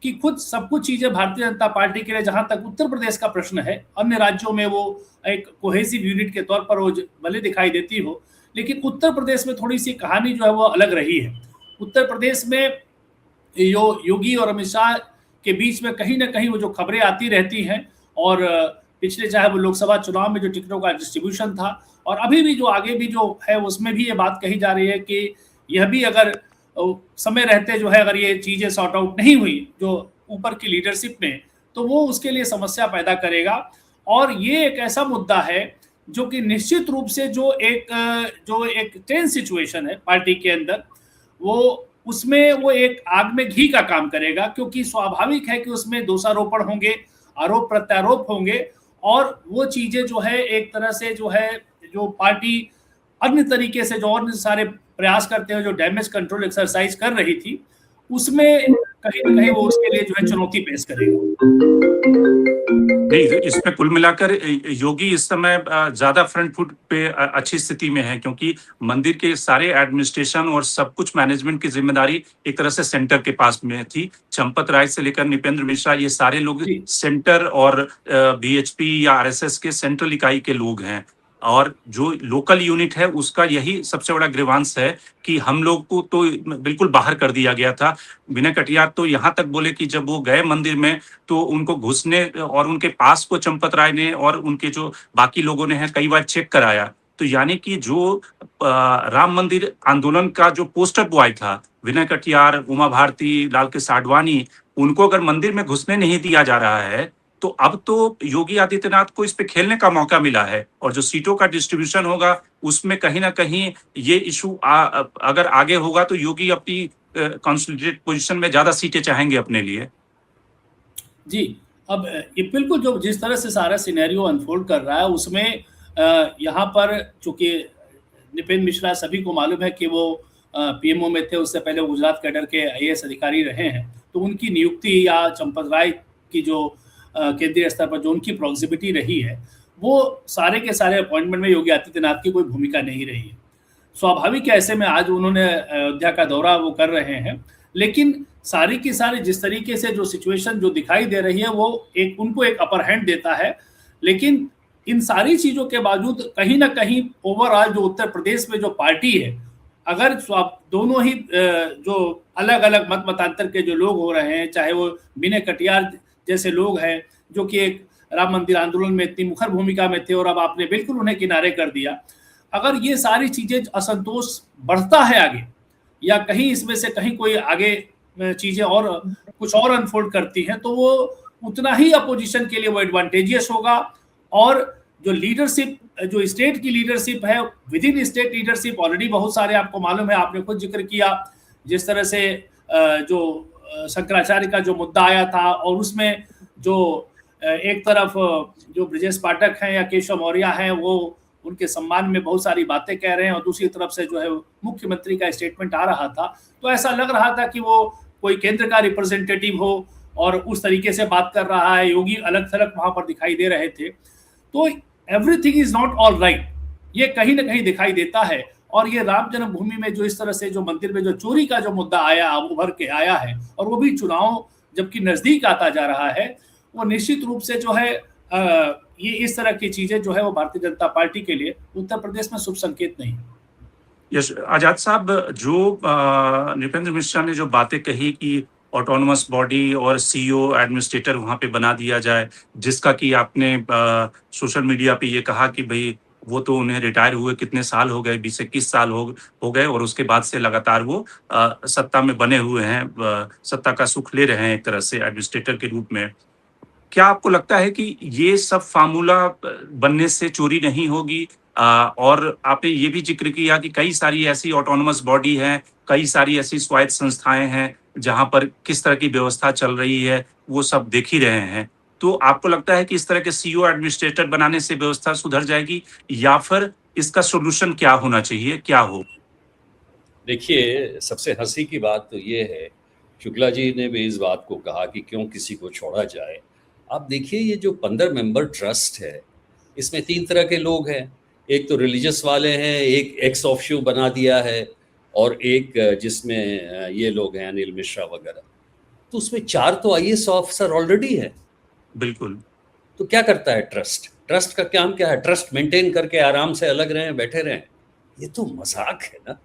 [SPEAKER 4] कि खुद सब कुछ चीजें भारतीय जनता पार्टी के लिए, जहां तक उत्तर प्रदेश का प्रश्न है, अन्य राज्यों में वो एक कोहेसिव यूनिट के तौर पर वो भले दिखाई देती हो, लेकिन उत्तर प्रदेश में थोड़ी सी कहानी जो है वो अलग रही है। उत्तर प्रदेश में योगी और अमित शाह के बीच में कहीं ना कहीं वो जो खबरें आती रहती हैं, और पिछले चाहे वो लोकसभा चुनाव में जो टिकटों का डिस्ट्रीब्यूशन था, और अभी भी जो आगे भी जो है उसमें भी ये बात कही जा रही है कि यह भी अगर समय रहते जो है अगर ये चीजें सॉर्ट आउट नहीं हुई जो ऊपर की लीडरशिप में, तो वो उसके लिए समस्या पैदा करेगा। और ये एक ऐसा मुद्दा है जो कि निश्चित रूप से जो एक टेंस सिचुएशन है पार्टी के अंदर, वो उसमें वो एक आग में घी का काम करेगा, क्योंकि स्वाभाविक है कि उसमें दोषारोपण होंगे, आरोप प्रत्यारोप होंगे, और वो चीजें जो है एक तरह से जो है जो पार्टी अन्य तरीके से जो और सारे प्रयास करते हुए जो डैमेज कंट्रोल एक्सरसाइज कर रही थी, उसमें कहीं ना कहीं वो उसके लिए जो है चुनौती पेश करेगा।
[SPEAKER 1] नहीं, इसमें कुल मिलाकर योगी इस समय ज्यादा फ्रंट फुट पे अच्छी स्थिति में है, क्योंकि मंदिर के सारे एडमिनिस्ट्रेशन और सब कुछ मैनेजमेंट की जिम्मेदारी एक तरह से सेंटर के पास में थी। चंपत राय से लेकर नृपेंद्र मिश्रा, ये सारे लोग सेंटर और बीएचपी या आरएसएस के सेंट्रल इकाई के लोग हैं, और जो लोकल यूनिट है उसका यही सबसे बड़ा ग्रीवांस है कि हम लोग को तो बिल्कुल बाहर कर दिया गया था। विनय कटियार तो यहाँ तक बोले कि जब वो गए मंदिर में तो उनको घुसने और उनके पास को चंपत राय ने और उनके जो बाकी लोगों ने है कई बार चेक कराया। तो यानी कि जो राम मंदिर आंदोलन का जो पोस्टर बॉय था विनय कटियार, उमा भारती, लाल कृष्ण आडवाणी, उनको अगर मंदिर में घुसने नहीं दिया जा रहा है तो अब तो योगी आदित्यनाथ को इस पे खेलने का मौका मिला है, और जो सीटों का डिस्ट्रीब्यूशन होगा उसमें कहीं ना कहीं ये इशू अगर आगे होगा तो योगी अपनी कंसोलिडेटेड पोजीशन में ज्यादा सीटें चाहेंगे अपने लिए।
[SPEAKER 4] जी, अब ये बिल्कुल जो जिस तरह से सारा सिनेरियो अनफोल्ड कर रहा है उसमें यहाँ पर चूंकि नृपेंद्र मिश्रा सभी को मालूम है कि वो पीएमओ में थे, उससे पहले गुजरात कैडर के आईएएस अधिकारी रहे हैं, तो उनकी नियुक्ति या चंपत राय की जो केंद्रीय स्तर पर जो उनकी प्रॉक्सिमिटी रही है, वो सारे के सारे अपॉइंटमेंट में योगी आदित्यनाथ की कोई भूमिका नहीं रही है। स्वाभाविक है, ऐसे में आज उन्होंने अयोध्या का दौरा वो कर रहे हैं, लेकिन सारी की सारी जिस तरीके से जो सिचुएशन जो दिखाई दे रही है वो उनको एक अपर हैंड देता है। लेकिन इन सारी चीजों के बावजूद कहीं ना कहीं ओवरऑल जो उत्तर प्रदेश में जो पार्टी है, अगर दोनों ही जो अलग अलग मतांतर के जो लोग हो रहे हैं, चाहे वो विनय कटियार जैसे लोग हैं जो कि एक राम मंदिर आंदोलन में इतनी मुखर भूमिका में थे और अब आपने बिल्कुल उन्हें किनारे कर दिया, अगर ये सारी चीजें असंतोष बढ़ता है आगे, या कहीं इसमें से कहीं कोई आगे चीजें और कुछ और अनफोल्ड करती हैं, तो वो उतना ही अपोजिशन के लिए वो एडवांटेजियस होगा। और जो लीडरशिप, जो स्टेट की लीडरशिप है, with in state leadership already बहुत सारे आपको मालूम है, आपने खुद जिक्र किया जिस तरह से जो शंकराचार्य का जो मुद्दा आया था, और उसमें जो एक तरफ जो ब्रजेश पाठक हैं या केशव मौर्य हैं वो उनके सम्मान में बहुत सारी बातें कह रहे हैं, और दूसरी तरफ से जो है मुख्यमंत्री का स्टेटमेंट आ रहा था, तो ऐसा लग रहा था कि वो कोई केंद्र का रिप्रेजेंटेटिव हो और उस तरीके से बात कर रहा है। योगी अलग थलग वहां पर दिखाई दे रहे थे। तो everything is not all right, ये कहीं ना कहीं दिखाई देता है। और ये राम जन्मभूमि में जो इस तरह से जो मंदिर में जो चोरी का जो मुद्दा आया, उभर के आया है, और वो भी चुनाव जबकि नजदीक आता जा रहा है, वो निश्चित रूप से जो है ये इस तरह की चीजें जो है वो भारतीय जनता पार्टी के लिए उत्तर प्रदेश में शुभ संकेत नहीं।
[SPEAKER 1] यस आजाद साहब, जो नृपेंद्र मिश्रा ने जो बातें कही कि ऑटोनोमस बॉडी और सीईओ एडमिनिस्ट्रेटर वहां पे बना दिया जाए, जिसका कि आपने सोशल मीडिया पे ये कहा कि भाई वो तो उन्हें रिटायर हुए कितने साल हो गए, 20-21 साल हो गए, और उसके बाद से लगातार वो सत्ता में बने हुए हैं, सत्ता का सुख ले रहे हैं एक तरह से एडमिनिस्ट्रेटर के रूप में। क्या आपको लगता है कि ये सब फार्मूला बनने से चोरी नहीं होगी? और आपने ये भी जिक्र किया कि कई सारी ऐसी ऑटोनोमस बॉडी हैं, कई सारी ऐसी स्वायत्त संस्थाएं हैं जहां पर किस तरह की व्यवस्था चल रही है वो सब देख ही रहे हैं। तो आपको लगता है कि इस तरह के सीईओ एडमिनिस्ट्रेटर बनाने से व्यवस्था सुधर जाएगी, या फिर इसका सोल्यूशन क्या होना चाहिए, क्या हो?
[SPEAKER 2] देखिए, सबसे हंसी की बात तो ये है शुक्ला जी ने भी इस बात को कहा कि क्यों किसी को छोड़ा जाए। आप देखिए ये जो 15 मेंबर ट्रस्ट है, इसमें 3 तरह के लोग हैं। एक तो रिलीजियस वाले हैं, एक एक्स ऑफिशियो बना दिया है, और एक जिसमें ये लोग हैं अनिल मिश्रा वगैरह। तो उसमें 4 तो आईएएस ऑफिसर ऑलरेडी है।
[SPEAKER 1] बिल्कुल।
[SPEAKER 2] तो क्या करता है ट्रस्ट? ट्रस्ट का काम क्या है? ट्रस्ट मेंटेन करके आराम से अलग रहें, बैठे रहें? ये तो मजाक है ना,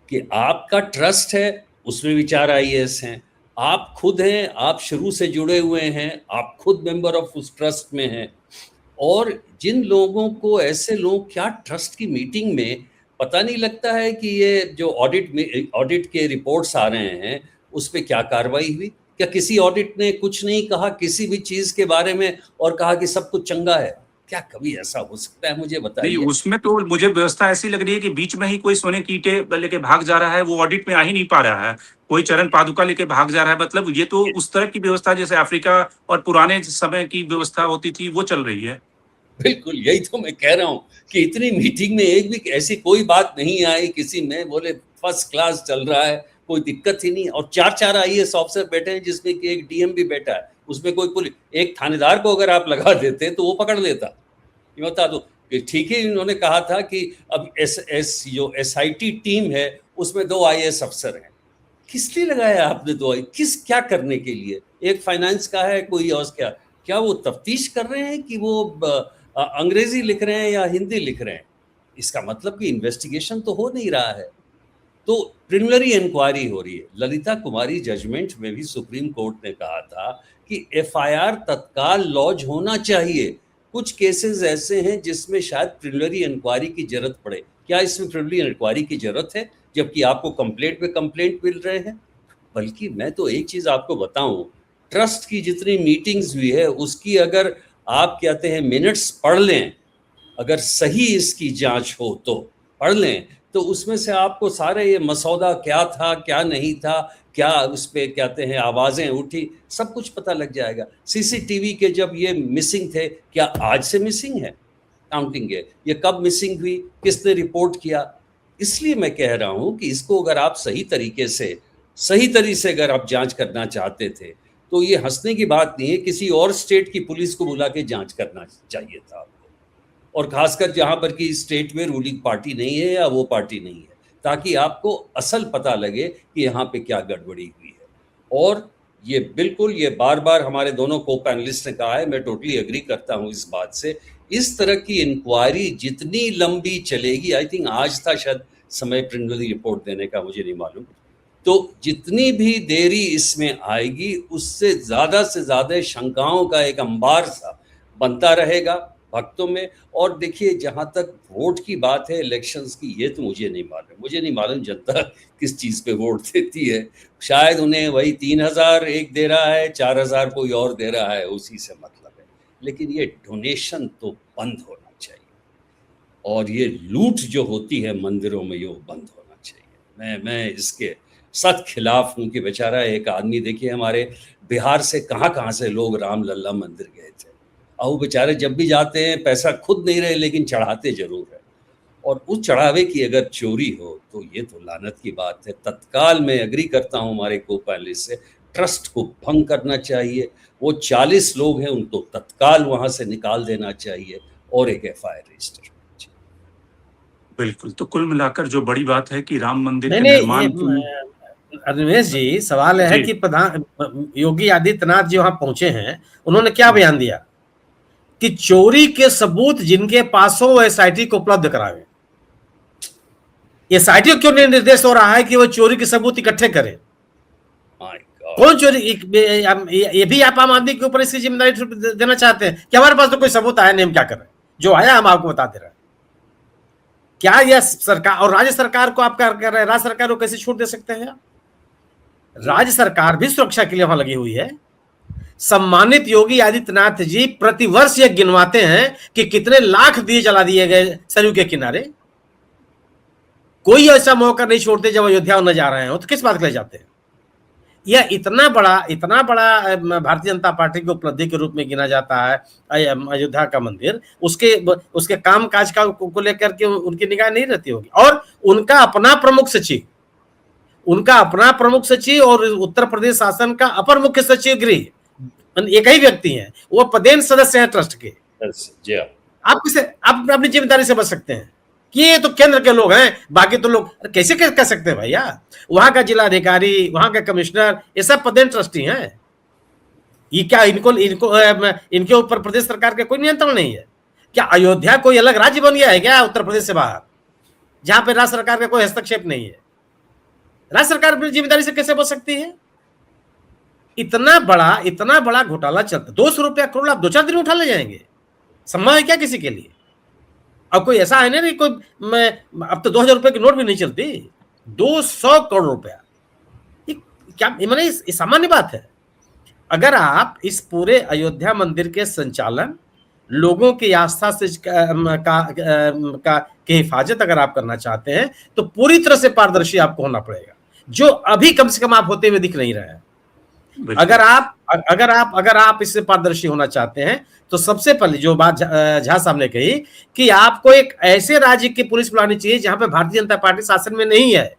[SPEAKER 2] कि आपका ट्रस्ट है, उसमें भी 4 आईएएस हैं, आप खुद हैं, आप शुरू से जुड़े हुए हैं, आप खुद मेंबर ऑफ उस ट्रस्ट में हैं। और जिन लोगों को, ऐसे लोग क्या ट्रस्ट की मीटिंग में पता नहीं लगता है कि ये जो ऑडिट के रिपोर्ट्स आ रहे हैं उस पे क्या कार्रवाई हुई? क्या किसी ऑडिट ने कुछ नहीं कहा किसी भी चीज के बारे में और कहा कि सब कुछ चंगा है? क्या कभी ऐसा हो सकता है? मुझे
[SPEAKER 1] नहीं,
[SPEAKER 2] बताइए।
[SPEAKER 1] उसमें तो मुझे व्यवस्था ऐसी लग रही है कि बीच में ही कोई सोने की ईंटें लेके भाग जा रहा है, वो ऑडिट में आ ही नहीं पा रहा है। कोई चरण पादुका लेके भाग जा रहा है। मतलब ये तो उस तरह की व्यवस्था जैसे अफ्रीका और पुराने समय की व्यवस्था होती थी, वो चल रही है।
[SPEAKER 2] बिल्कुल, यही तो मैं कह रहा हूँ कि इतनी मीटिंग में एक भी ऐसी कोई बात नहीं आई किसी में, बोले फर्स्ट क्लास चल रहा है, कोई दिक्कत ही नहीं। और 4 आईएएस ऑफिसर बैठे हैं, जिसमें कि एक डीएम भी बैठा है, उसमें कोई पुलिस, एक थानेदार को अगर आप लगा देते तो वो पकड़ लेता। ये बता दो कि ठीक है, इन्होंने कहा था कि अब जो एसआईटी टीम है उसमें 2 आईएएस अफसर हैं। किस लिए लगाया आपने 2? क्या करने के लिए? एक फाइनेंस का है, कोई और क्या वो तफ्तीश कर रहे हैं कि वो अंग्रेजी लिख रहे हैं या हिंदी लिख रहे हैं? इसका मतलब कि इन्वेस्टिगेशन तो हो नहीं रहा है। तो प्रिलिमिनरी इंक्वायरी हो रही है। ललिता कुमारी जजमेंट में भी सुप्रीम कोर्ट ने कहा था कि एफआईआर तत्काल लॉन्च होना चाहिए। कुछ केसेस ऐसे हैं जिसमें शायद प्रिलिमिनरी इंक्वायरी की जरूरत पड़े। क्या इसमें प्रिलिमिनरी इंक्वायरी की जरूरत है जबकि आपको कंप्लेंट पे कंप्लेंट मिल रहे हैं? बल्कि मैं तो एक चीज आपको बताऊं, ट्रस्ट की जितनी मीटिंग्स हुई है उसकी अगर आप कहते हैं मिनट्स पढ़ लें, अगर सही इसकी जांच हो तो पढ़ लें, तो उसमें से आपको सारे ये मसौदा क्या था क्या नहीं था, क्या उस पर कहते हैं आवाज़ें उठी, सब कुछ पता लग जाएगा। सीसीटीवी के जब ये मिसिंग थे, क्या आज से मिसिंग है? काउंटिंग है, ये कब मिसिंग हुई, किसने रिपोर्ट किया? इसलिए मैं कह रहा हूं कि इसको अगर आप सही तरीके से अगर आप जांच करना चाहते थे तो ये हंसने की बात नहीं है। किसी और स्टेट की पुलिस को बुला के जांच करना चाहिए था आपको, और खासकर जहां पर कि स्टेट में रूलिंग पार्टी नहीं है या वो पार्टी नहीं है, ताकि आपको असल पता लगे कि यहाँ पे क्या गड़बड़ी हुई है। और ये बिल्कुल, ये बार बार हमारे दोनों को पैनलिस्ट ने कहा है, मैं टोटली एग्री करता हूँ इस बात से। इस तरह की इंक्वायरी जितनी लंबी चलेगी, आई थिंक आज था शायद समय प्रिलिमिनरी रिपोर्ट देने का, मुझे नहीं मालूम, तो जितनी भी देरी इसमें आएगी उससे से ज्यादा शंकाओं का एक अंबार सा बनता रहेगा भक्तों में। और देखिए, जहां तक वोट की बात है इलेक्शंस की, ये तो मुझे नहीं मालूम जनता किस चीज पे वोट देती है। शायद उन्हें वही 3000 एक दे रहा है, 4000 कोई और दे रहा है, उसी से मतलब है। लेकिन ये डोनेशन तो बंद होना चाहिए, और ये लूट जो होती है मंदिरों में, ये बंद होना चाहिए। मैं इसके सख्त खिलाफ हूँ कि बेचारा एक आदमी, देखिए हमारे बिहार से कहाँ से लोग रामलला मंदिर गए थे, और वो बेचारे जब भी जाते हैं पैसा खुद नहीं रहे लेकिन चढ़ाते जरूर है। और उस चढ़ावे की अगर चोरी हो तो ये तो लानत की बात है। तत्काल मैं एग्री करता हूँ हमारे को पैनलिस्ट से, ट्रस्ट को भंग करना चाहिए। वो 40 लोग हैं, उनको तत्काल वहां से निकाल देना चाहिए और एक एफआईआर रजिस्टर होना चाहिए।
[SPEAKER 1] बिल्कुल। तो कुल मिलाकर जो बड़ी बात है कि राम मंदिर के निर्माण की,
[SPEAKER 3] रमेश जी, सवाल है कि प्रधान योगी आदित्यनाथ जी वहां पहुंचे हैं, उन्होंने क्या बयान दिया कि चोरी के सबूत जिनके पास हो वो एसआईटी को उपलब्ध करावे। एसआईटी को क्यों नहीं निर्देश हो रहा है कि वो चोरी के सबूत इकट्ठे करे? कौन चोरी? ये भी आप आम आदमी के ऊपर इसकी जिम्मेदारी देना चाहते हैं कि हमारे पास तो कोई सबूत आया नहीं, हम क्या कर रहे हैं? जो आया हम आपको बता दे रहे हैं। क्या यह सरकार और राज्य सरकार को आप क्या कर रहे हैं? राज्य सरकार को कैसे छूट दे सकते हैं? राज्य सरकार भी सुरक्षा के लिए वहां लगी हुई है। सम्मानित योगी आदित्यनाथ जी प्रतिवर्ष ये गिनवाते हैं कि कितने लाख दिए जला दिए गए सरयू के किनारे। कोई ऐसा मौका नहीं छोड़ते जब अयोध्या न जा रहे हो तो किस बात के लिए जाते हैं? यह इतना बड़ा भारतीय जनता पार्टी की उपलब्धि के रूप में गिना जाता है अयोध्या का मंदिर। उसके काम काज को लेकर के उनकी निगाह नहीं रहती होगी। और उनका अपना प्रमुख सचिव, उनका अपना प्रमुख सचिव और उत्तर प्रदेश शासन का अपर मुख्य सचिव गृह एक ही व्यक्ति हैं, वो पदेन सदस्य हैं ट्रस्ट के। आप अपनी जिम्मेदारी से बच सकते हैं कि ये तो केंद्र के लोग हैं, बाकी तो लोग कैसे कह सकते हैं भैया? वहां का जिलाधिकारी, वहां का कमिश्नर, ये सब पदेन ट्रस्टी हैं। ये क्या इनके ऊपर प्रदेश सरकार का कोई नियंत्रण नहीं है क्या? अयोध्या कोई अलग राज्य बन गया है क्या उत्तर प्रदेश से बाहर, जहां पे राज्य सरकार का कोई हस्तक्षेप नहीं है? राज्य सरकार अपनी जिम्मेदारी से कैसे बच सकती है? इतना बड़ा घोटाला चलता, 200 रुपया करोड़ आप 2-4 दिन उठा ले जाएंगे, संभव है क्या किसी के लिए? अब कोई ऐसा है नहीं कोई, अब तो 2000 रुपए की नोट भी नहीं चलती, 200 करोड़ रुपया, क्या मैंने सामान्य बात है? अगर आप इस पूरे अयोध्या मंदिर के संचालन, लोगों की आस्था से की हिफाजत अगर आप करना चाहते हैं तो पूरी तरह से पारदर्शी आपको होना पड़ेगा, जो अभी कम से कम आप होते हुए दिख नहीं रहे हैं। अगर आप इससे पारदर्शी होना चाहते हैं तो सबसे पहले जो बात झा साहब ने कही कि आपको एक ऐसे राज्य की पुलिस बुलानी चाहिए जहां पे भारतीय जनता पार्टी शासन में नहीं है,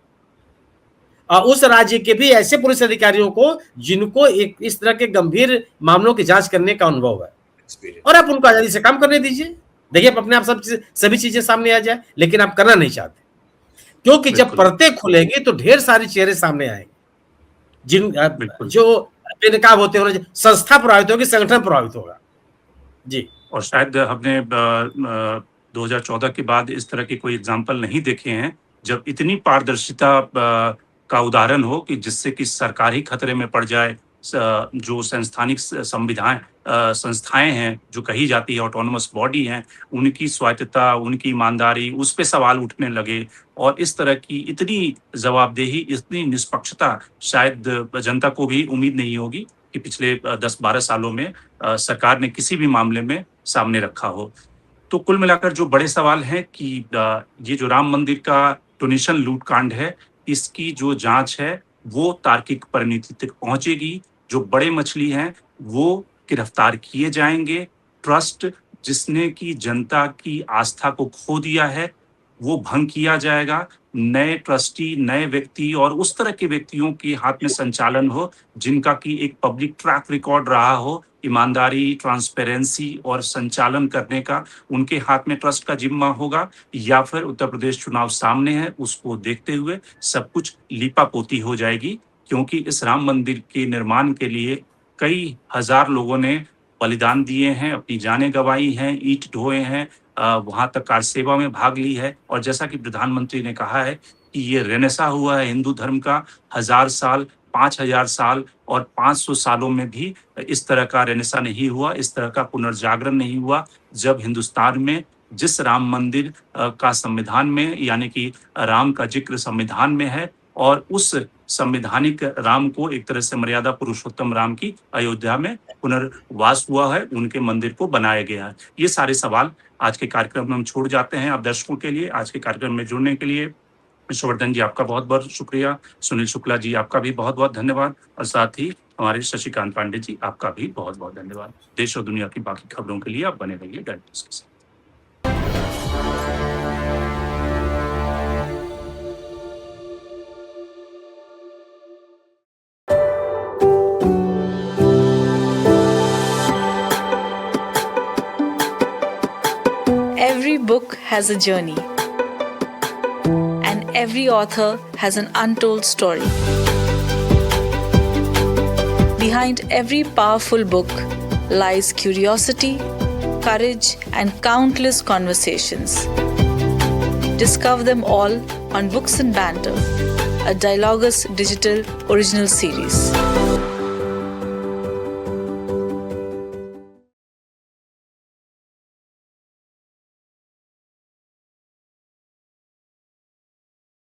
[SPEAKER 3] और उस राज्य के भी ऐसे पुलिस अधिकारियों को जिनको एक इस तरह के गंभीर मामलों की जांच करने का अनुभव है, और आप उनको आजादी से काम करने दीजिए। देखिए अपने आप सभी चीजें सामने आ जाए, लेकिन आप करना नहीं चाहते, क्योंकि जब परतें खुलेगी तो ढेर सारे चेहरे सामने आएंगे, जो बेनकाब होते हैं, संस्था प्रभावित होगी, संगठन प्रभावित होगा जी।
[SPEAKER 1] और शायद हमने 2014 के बाद इस तरह के कोई एग्जाम्पल नहीं देखे हैं जब इतनी पारदर्शिता का उदाहरण हो कि जिससे कि सरकार ही खतरे में पड़ जाए। जो संस्थानिक संस्थाएं हैं जो कही जाती है ऑटोनोमस बॉडी हैं, उनकी स्वायत्तता, उनकी ईमानदारी, उस पे सवाल उठने लगे, और इस तरह की इतनी जवाबदेही, इतनी निष्पक्षता शायद जनता को भी उम्मीद नहीं होगी कि पिछले 10-12 सालों में सरकार ने किसी भी मामले में सामने रखा हो। तो कुल मिलाकर जो बड़े सवाल हैं कि ये जो राम मंदिर का डोनेशन लूटकांड है, इसकी जो जांच है वो तार्किक परिणति तक पहुंचेगी। जो बड़े मछली हैं वो गिरफ्तार किए जाएंगे। ट्रस्ट जिसने की जनता की आस्था को खो दिया है वो भंग किया जाएगा। नए ट्रस्टी, नए व्यक्ति और उस तरह के व्यक्तियों के हाथ में संचालन हो जिनका की एक पब्लिक ट्रैक रिकॉर्ड रहा हो, ईमानदारी, ट्रांसपेरेंसी और संचालन करने का उनके हाथ में ट्रस्ट का जिम्मा होगा, या फिर उत्तर प्रदेश चुनाव सामने है, उसको देखते हुए सब कुछ लीपापोती हो जाएगी। क्योंकि इस राम मंदिर के निर्माण के लिए कई हजार लोगों ने बलिदान दिए हैं, अपनी जानें गंवाई हैं, ईंट ढोए हैं, वहां तक कार सेवा में भाग ली है। और जैसा कि प्रधानमंत्री ने कहा है कि ये रेनेसा हुआ है हिंदू धर्म का, 1000 साल, 5000 साल और 500 सालों में भी इस तरह का रेनेसा नहीं हुआ, इस तरह का पुनर्जागरण नहीं हुआ, जब हिंदुस्तान में जिस राम मंदिर का संविधान में, यानी कि राम का जिक्र संविधान में है, और उस संवैधानिक राम को एक तरह से मर्यादा पुरुषोत्तम राम की अयोध्या में पुनर्वास हुआ है, उनके मंदिर को बनाया गया है। ये सारे सवाल आज के कार्यक्रम में हम छोड़ जाते हैं आप दर्शकों के लिए। आज के कार्यक्रम में जुड़ने के लिए विष्णुवर्धन जी आपका बहुत बहुत शुक्रिया, सुनील शुक्ला जी आपका भी बहुत बहुत धन्यवाद, और साथ ही हमारे शशिकांत पांडे जी आपका भी बहुत बहुत धन्यवाद। देश और दुनिया की बाकी खबरों के लिए आप बने रहिए डेल्टा न्यूज़ के साथ।
[SPEAKER 5] Every book has a journey, and every author has an untold story. Behind every powerful book lies curiosity, courage, and countless conversations. Discover them all on Books and Banter, a Dialogus Digital original series.